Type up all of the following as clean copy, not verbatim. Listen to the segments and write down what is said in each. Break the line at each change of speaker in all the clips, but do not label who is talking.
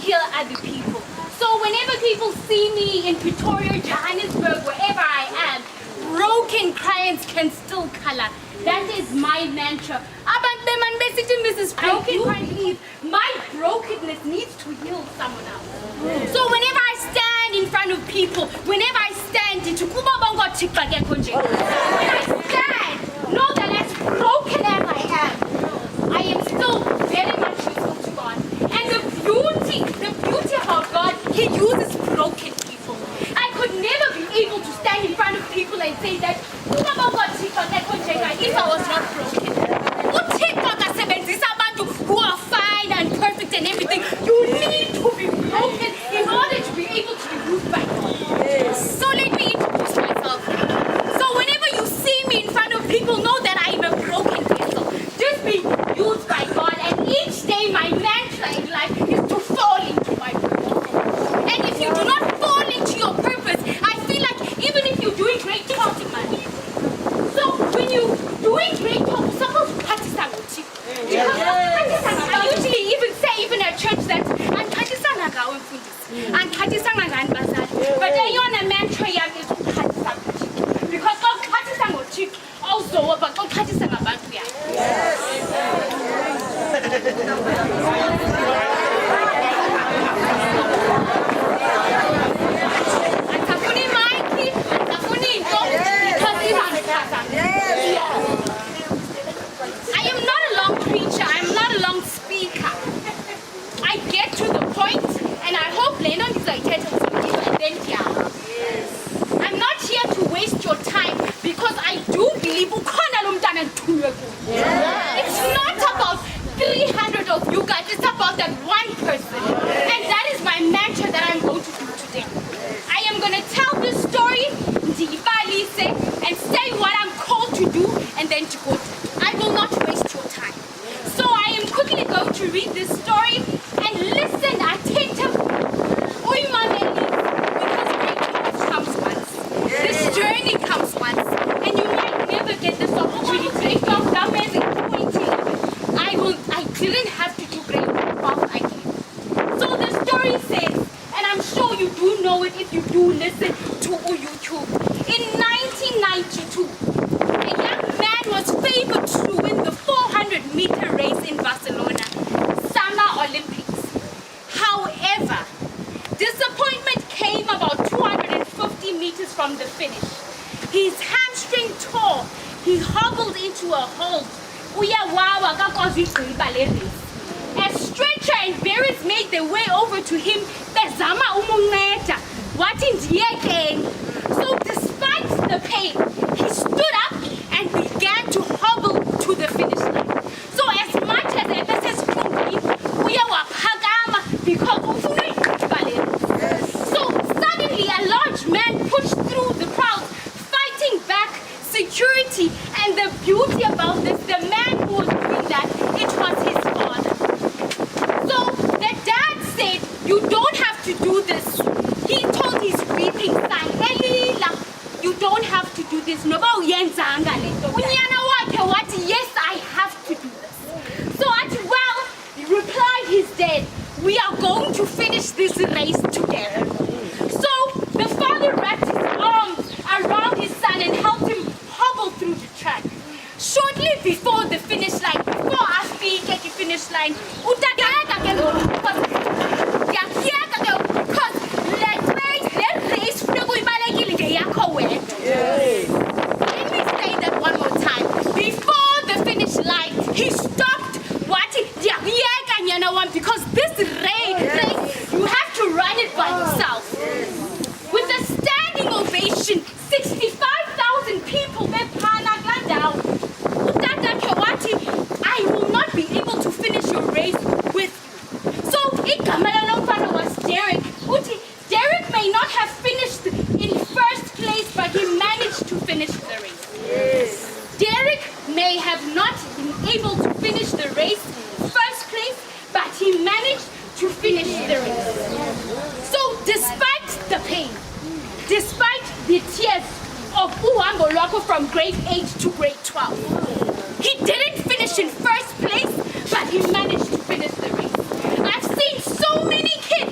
heal other people. So whenever people see me in Pretoria, Johannesburg, wherever I am, broken clients can still color. That is my mantra. Mrs. Broken, I believe my brokenness needs to heal someone else. So whenever I stand in front of people, whenever I stand, when I stand, know that as broken as I am still very much useful to God. And the beauty about God, He uses broken people. I could never be able to stand in front of people and say that if I was not broken. Who are fine and perfect and everything, you need to be broken in order to be able to be used by God. Yes. So let me introduce myself. So whenever you see me in front of people, know that I am a broken vessel. Just be used by God, and each day my mantra in life is to fall into my purpose. And if you do not fall into your purpose, I feel like even if you're doing great talking money. So when you're doing great talk, you're supposed to practice that with you. I usually even say, even at church, that I'm practicing but then you're on a mantra is because God practicing also, but God practicing about I am not a long preacher, I'm not a long speaker. I get to the point, and I hope Lennon is I'm not here to waste your time because I do believe it's not about 300 of you guys, it's about that one person. And that is my mantra that I'm going to do today. I am going to tell this story and say what I'm called to do and then to go do. I will not waste your time. So I am quickly going to read this story and listen attentively. Because great comes once. This journey comes once. And you might never get this opportunity. I didn't have to do great while I did. So the story says, and I'm sure you do know it if you do listen to YouTube. In 1992, a young man was favored to win the 400-meter race in Barcelona, Summer Olympics. However, disappointment came about 250 meters from the finish. His hamstring tore. He hobbled into a hold. A stretcher and bearers made their way over to him. So despite the pain, he stood up and began to hobble to the finish line. So as much as so suddenly a large man pushed through the crowd, fighting back security. And the beauty about this, the man who was doing that, it was his father. So the dad said, you don't have to do this. He told his weeping son, Elila, you don't have to do this. Yes, I have to do this. So he replied his dad, we are going to finish this race together. So the father wrapped his arms around his son and helped him hobble through the track. Shortly before the finish line, before I speak at the finish line, let me say that one more time. Before the finish line, he stopped because this race, you have to run it by yourself. With a standing ovation, 65,000 people were down. I will not be able to finish your race with you. So, was Derek. Derek may not have finished in first place, but he managed to finish the race. Yes. Derek may have not been able to finish the race first place, but he managed to finish the race. So, despite the pain, despite the tears of Uhambo Lwakho from grade 8 to grade 12, he didn't finish in first place, but he managed to finish the race. I've seen so many kids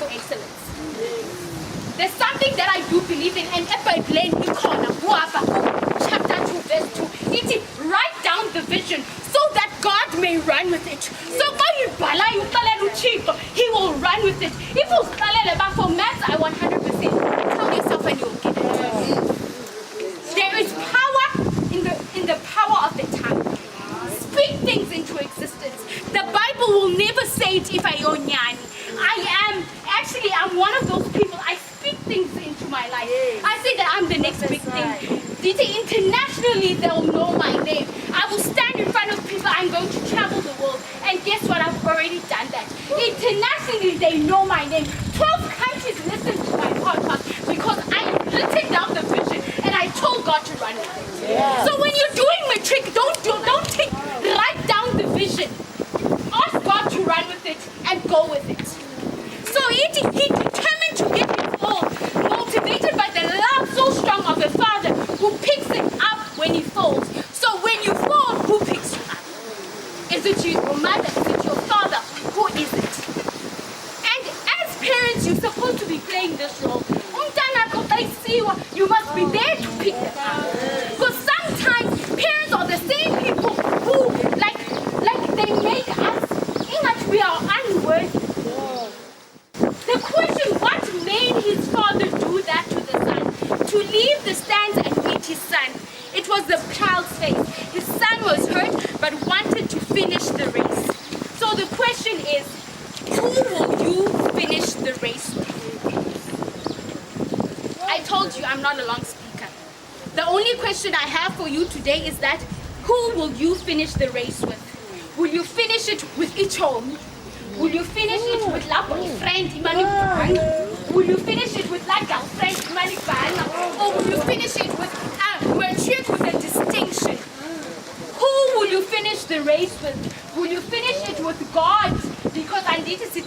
for excellence. There's something that I do believe in, and chapter 2, verse 2. It write down the vision so that God may run with it. So he will run with it. If you for maths, I 100%. Tell yourself and you'll get it. There is power in the power of the tongue. Speak things into existence. The Bible will never say it if I own yani. I'm one of those people. I speak things into my life. I say that I'm the next big thing. Internationally, they'll know my name. I will stand in front of people. I'm going to travel the world. And guess what? I've already done that. Internationally, they know my name. 12 countries listen to my podcast because I written down the vision and I told God to run with it. Yeah. So when you're doing Matric, write down the vision. Ask God to run with it and go with it. So he determined to get involved, motivated by the love so strong of a father who picks it up when he falls. So when you fall, who picks you up? Is it your mother? Is it your father? Who is it? And as parents, you're supposed to be playing this role. You must be there to pick them up. Because sometimes parents are the same people who, like they make us think that we are unworthy. The question, what made his father do that to the son? To leave the stands and meet his son. It was the child's faith. His son was hurt but wanted to finish the race. So the question is, who will you finish the race with? I told you I'm not a long speaker. The only question I have for you today is that, who will you finish the race with? Will you finish it with Ichom? Will you finish it with la boyfriend Imani Bang? Will you finish it with la girlfriend Imani Bang? Or will you finish it with a Matric with a distinction? Who will you finish the race with? Will you finish it with God? Because I need to see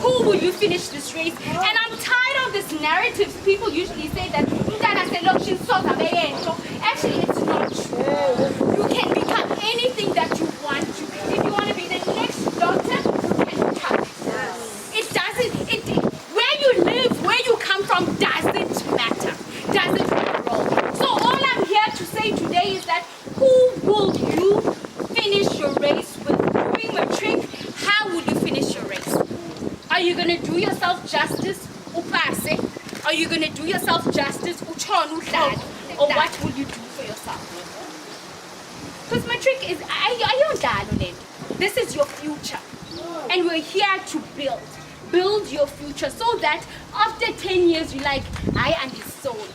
who will you finish this race? And I'm tired of this narrative. People usually say that actually it's not true. You can become anything that you want to. If you want to be the next doctor, you can become it. It doesn't, where you live, where you come from doesn't matter. Doesn't play a role. So all I'm here to say today is that, who will you finish your race with? Doing Matric, how will you finish your race? Are you going to do yourself justice? Are you going to do yourself justice? Or what will you do for yourself? Because Matric is, this is your future. And we're here to build your future so that after 10 years, you're like, I understood.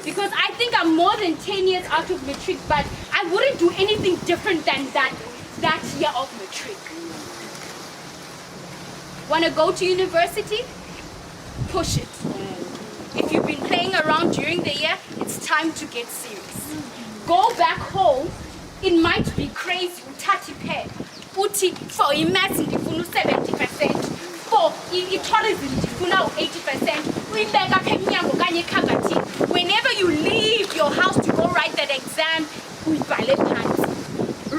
Because I think I'm more than 10 years out of Matric, but I wouldn't do anything different than that year of Matric. Want to go to university? Push it. If you've been playing around during the year, it's time to get serious. Go back home. It might be crazy. For maths, 70%. For tourism, 80%. Whenever you leave your house to go write that exam,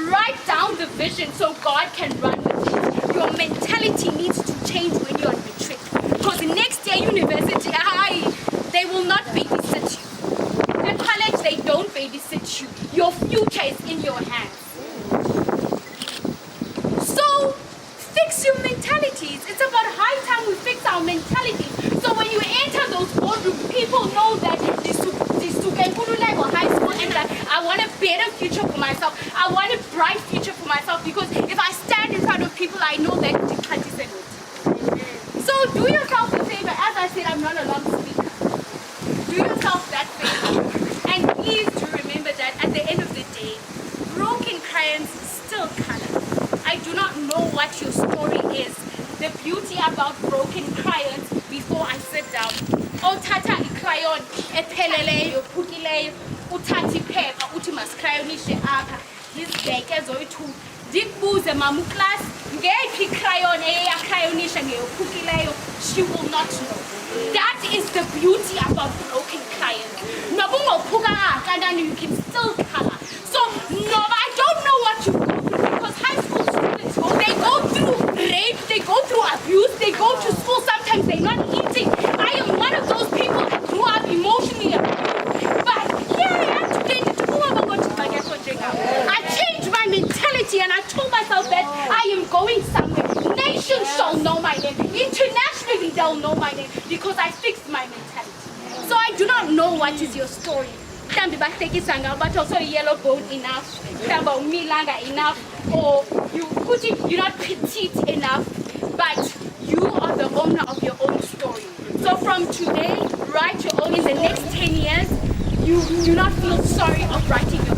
write down the vision so God can run with it. Your mentality needs to change when you're on Matric. Because next year, university, they will not babysit you. The college, they don't babysit you. Your future is in your hands. So, fix your mentalities. It's about high time we fix our mentalities. So when you enter those boardrooms, people know that this Nkululeko High School and that I want a better future for myself. I want a bright future for myself, because if I stand in front of people, I know that the country is good. So do yourself a favor. As I said, I'm not a long speaker. Do yourself that favor. And please do remember that at the end of the day, broken crayons still color. I do not know what your story is. The beauty about broken crayons, before I sit down, tata crayon, epheleleyo, phukileyo, uthatha iphepha, uthi masikhayonishe apha, ngizibheke zoyi-2. Ndikubuze mama uclass, ngeyiphi crayon eyakhayonisha ngeyophukileyo, she will not know. That is the beauty about broken crayons. Nobungophuka kanjani, you can still color. So, no, I don't know what you go through, because high school students, they go through rape, they go through abuse. abused. They go to school, sometimes they're not eating. I am one of those people that grew up emotionally abused. But here I am today. I changed my mentality and I told myself that I am going somewhere. Nations shall know my name. Internationally, they'll know my name because I fixed my mentality. So I do not know what is your story. But also yellow boat enough, milanga enough, or you're not petite enough, but you are the owner of your own story. So from today, write your own. In the next 10 years, you do not feel sorry of writing your